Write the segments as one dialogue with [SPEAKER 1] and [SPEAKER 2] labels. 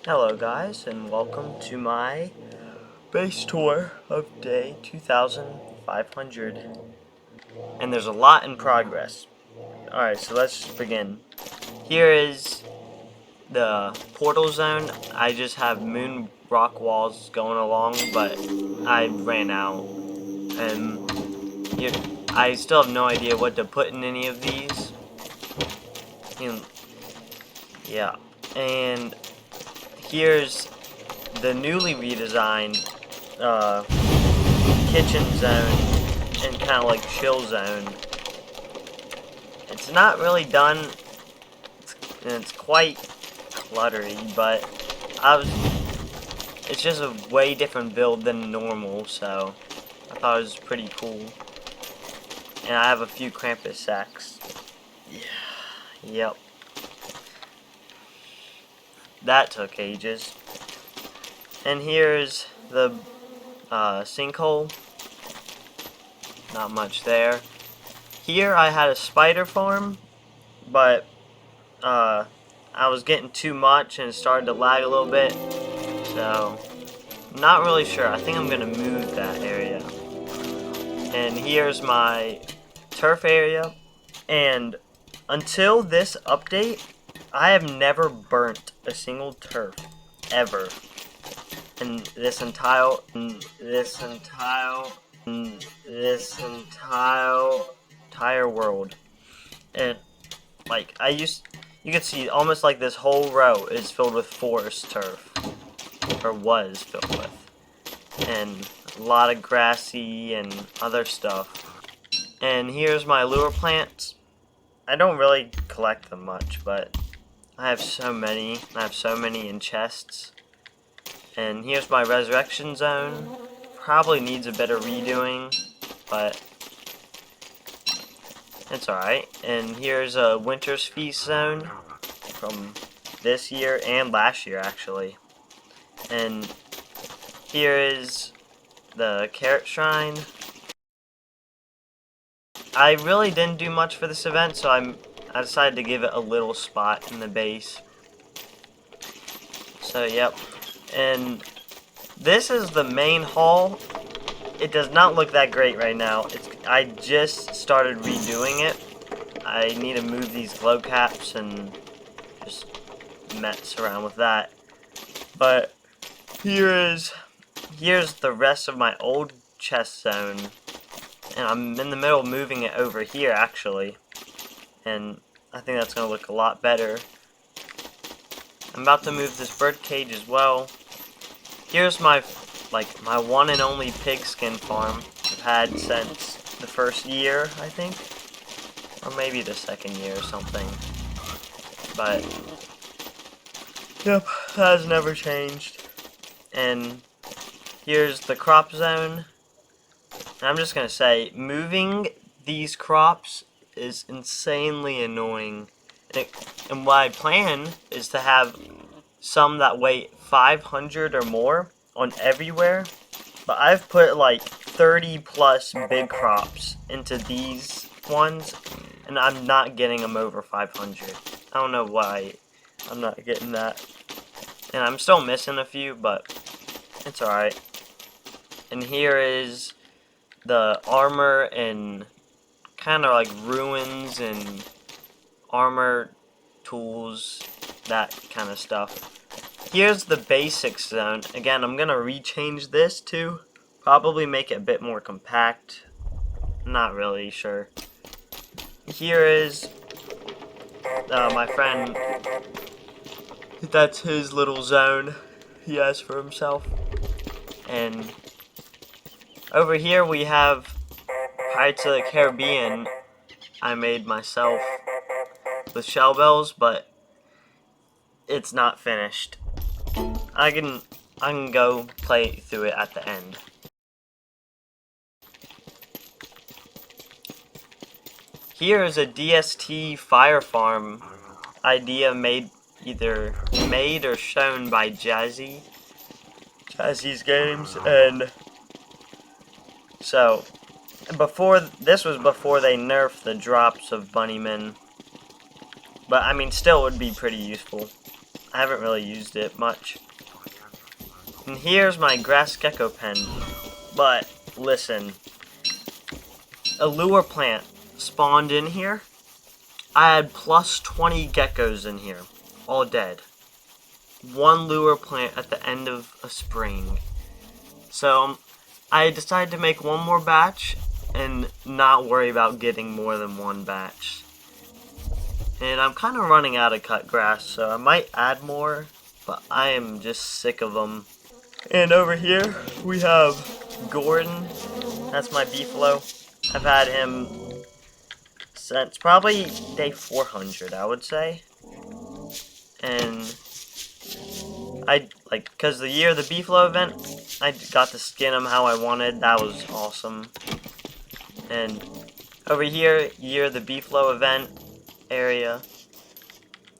[SPEAKER 1] Hello guys, and welcome to my base tour of day 2500. And there's a lot in progress. Alright, so let's begin. Here is the portal zone. I just have moon rock walls going along, but I ran out. And here, I still have no idea what to put in any of these. Yeah, and here's the newly redesigned kitchen zone and kind of like chill zone. It's not really done, and it's quite cluttery, but it's just a way different build than normal, so I thought it was pretty cool. And I have a few Krampus sacks. Yeah, yep. That took ages. And here's the sinkhole. Not much there. Here I had a spider farm, but I was getting too much and it started to lag a little bit. So, not really sure. I think I'm going to move that area. And here's my turf area. And until this update, I have never burnt a single turf ever in this entire world. And like you can see almost like this whole row is filled with forest turf, or was filled with, and a lot of grassy and other stuff. And here's my lure plants. I don't really collect them much, but I have so many. I have so many in chests. And here's my resurrection zone. Probably needs a bit of redoing, but it's alright. And here's a winter's feast zone from this year and last year actually. And here is the carrot shrine. I really didn't do much for this event, so I decided to give it a little spot in the base. So yep. And this is the main hall. It does not look that great right now. I just started redoing it. I need to move these glow caps and just mess around with that. But here's the rest of my old chest zone. And I'm in the middle of moving it over here actually. And I think that's going to look a lot better. I'm about to move this bird cage as well. Here's my one and only pigskin farm I've had since the first year, I think. Or maybe the second year or something. But yep, that has never changed. And here's the crop zone. And I'm just gonna say, moving these crops is insanely annoying. And what I plan is to have some that weigh 500 or more on everywhere. But I've put like 30 plus big crops into these ones, and I'm not getting them over 500. I don't know why I'm not getting that. And I'm still missing a few, but it's alright. And here is the armor and kind of like ruins and armor tools, that kind of stuff. Here's the basics zone. Again, I'm gonna rechange this too. Probably make it a bit more compact. Not really sure. Here is my friend. That's his little zone he has for himself. And over here we have Pirates of the Caribbean. I made myself with shell bells, but it's not finished. I can go play through it at the end. Here is a DST fire farm idea either made or shown by Jazzy's games. And so this was before they nerfed the drops of bunnymen, but I mean still would be pretty useful. I haven't really used it much. And here's my grass gecko pen. But listen, a lure plant spawned in here. I had plus 20 geckos in here, all dead. One lure plant at the end of a spring. So I decided to make one more batch and not worry about getting more than one batch. And I'm kind of running out of cut grass, so I might add more, but I am just sick of them. And over here we have Gordon. That's my beefalo. I've had him since probably day 400, I would say. And because the year of the beefalo event, I got to skin him how I wanted. That was awesome. And over here, year of the beefalo event area.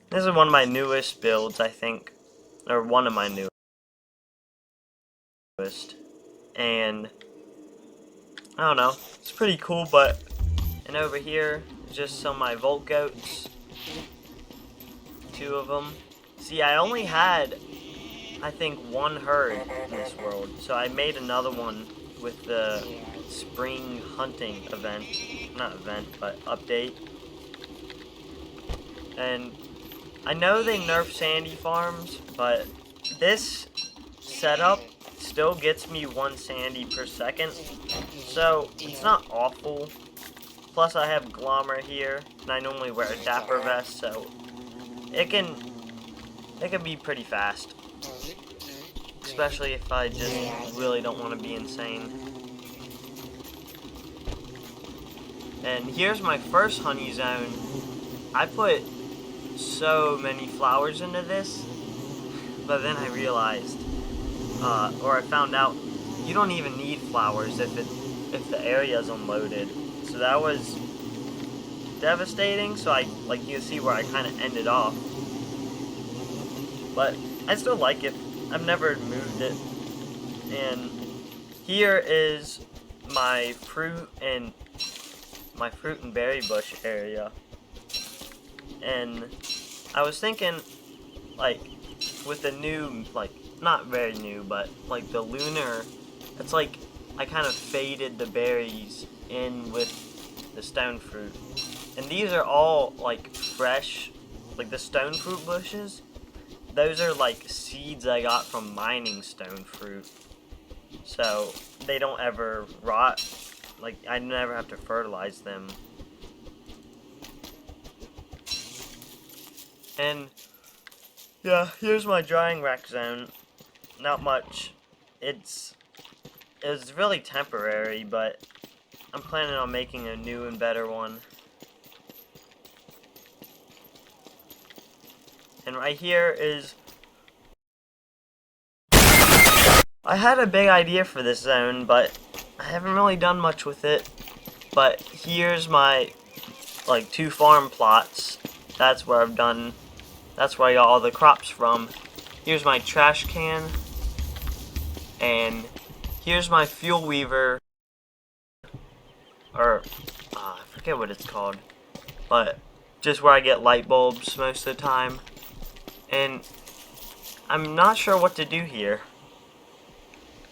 [SPEAKER 1] This is one of my newest builds, I think, or one of my newest. And I don't know, it's pretty cool. And over here, just some of my Volt goats. 2 of them. See, I only had, I think, 1 herd in this world, so I made another one with the spring hunting event. Not event, but update. And I know they nerfed sandy farms, but this setup still gets me 1 sandy per second, so it's not awful. Plus I have Glommer here, and I normally wear a Dapper vest, so it can be pretty fast. Especially if I just really don't want to be insane. And here's my first honey zone. I put so many flowers into this, but then I realized, or I found out, you don't even need flowers if the area is unloaded. So that was devastating. So you can see where I kind of ended off. But I still like it. I've never moved it. And here is my fruit and berry bush area. And I was thinking, like, with the new, like, not very new, but like the lunar, it's like I kind of faded the berries in with the stone fruit. And these are all like fresh, like the stone fruit bushes. Those are like seeds I got from mining stone fruit. So they don't ever rot. Like I never have to fertilize them. And yeah, here's my drying rack zone. Not much. It's really temporary, but I'm planning on making a new and better one. And right here is... I had a big idea for this zone, but I haven't really done much with it. But here's my, like, 2 farm plots. That's where I got all the crops from. Here's my trash can. And here's my fuel weaver. Or, I forget what it's called. But just where I get light bulbs most of the time. And I'm not sure what to do here.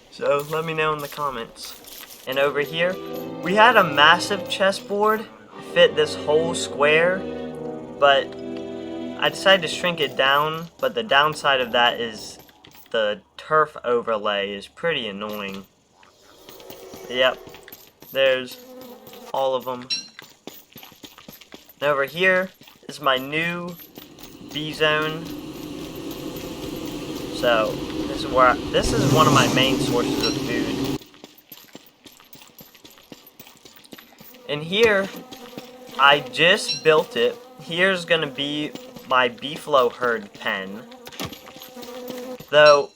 [SPEAKER 1] So let me know in the comments. And over here, we had a massive chessboard fit this whole square, but I decided to shrink it down. But the downside of that is the turf overlay is pretty annoying. Yep, there's all of them. And over here is my new bee zone. So this is one of my main sources of food. And here, I just built it. Here's gonna be my beefalo herd pen. Though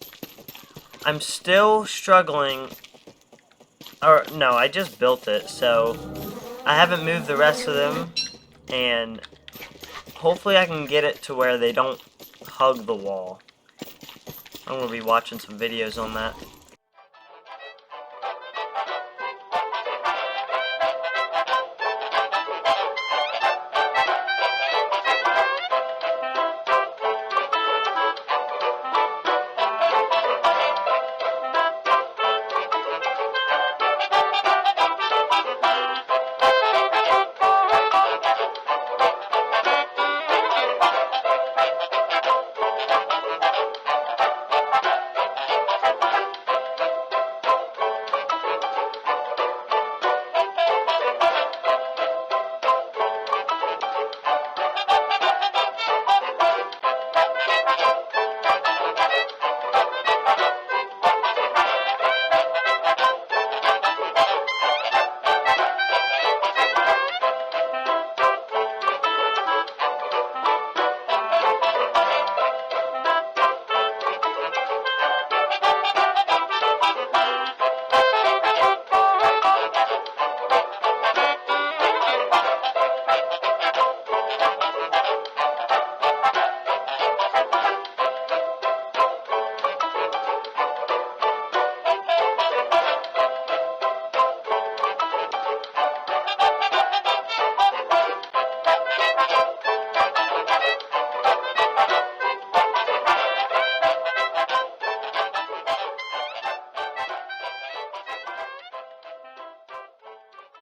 [SPEAKER 1] I'm still struggling. Or no, I just built it, so I haven't moved the rest of them, and hopefully I can get it to where they don't hug the wall. I'm going to be watching some videos on that.